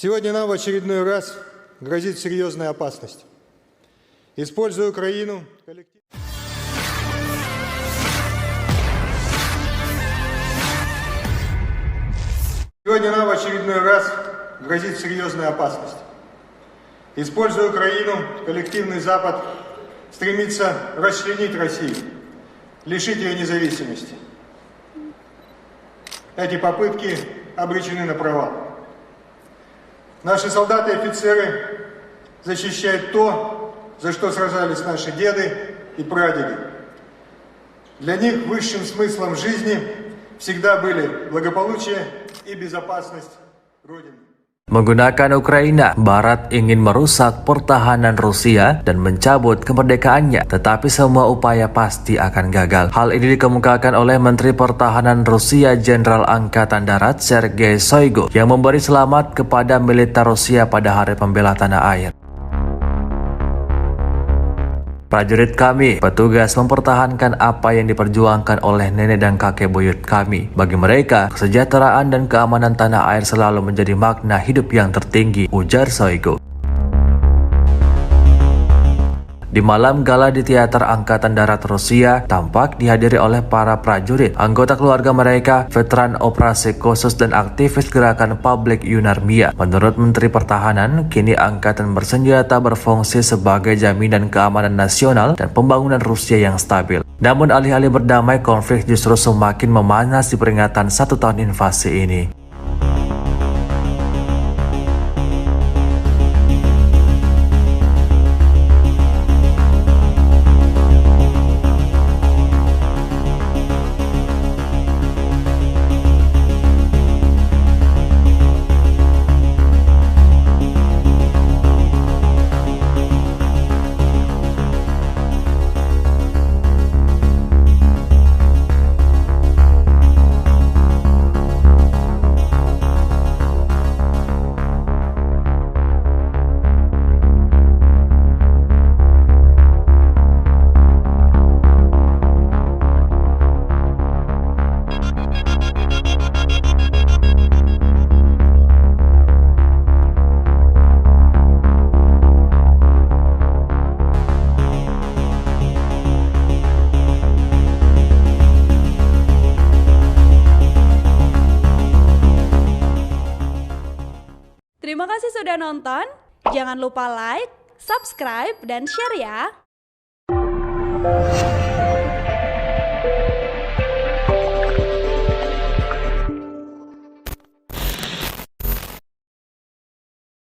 Сегодня нам в очередной раз грозит серьезная опасность. Используя Украину, Сегодня нам в очередной раз грозит серьезная опасность. Используя Украину, коллективный Запад стремится расчленить Россию, лишить ее независимости. Эти попытки обречены на провал. Наши солдаты и офицеры защищают то, за что сражались наши деды и прадеды. Для них высшим смыслом жизни всегда были благополучие и безопасность Родины. Menggunakan Ukraina, Barat ingin merusak pertahanan Rusia dan mencabut kemerdekaannya, tetapi semua upaya pasti akan gagal. Hal ini dikemukakan oleh Menteri Pertahanan Rusia Jenderal Angkatan Darat Sergei Shoigu yang memberi selamat kepada militer Rusia pada Hari Pembela Tanah Air. Prajurit kami, petugas mempertahankan apa yang diperjuangkan oleh nenek dan kakek buyut kami. Bagi mereka, kesejahteraan dan keamanan tanah air selalu menjadi makna hidup yang tertinggi, ujar Shoigu. Di malam gala di Teater Angkatan Darat Rusia tampak dihadiri oleh para prajurit, anggota keluarga mereka, veteran operasi khusus dan aktivis gerakan Public Yunarmia. Menurut Menteri Pertahanan, kini angkatan bersenjata berfungsi sebagai jaminan keamanan nasional dan pembangunan Rusia yang stabil. Namun alih-alih berdamai, konflik justru semakin memanas di peringatan 1 tahun invasi ini. Terima kasih sudah nonton. Jangan lupa like, subscribe, dan share ya.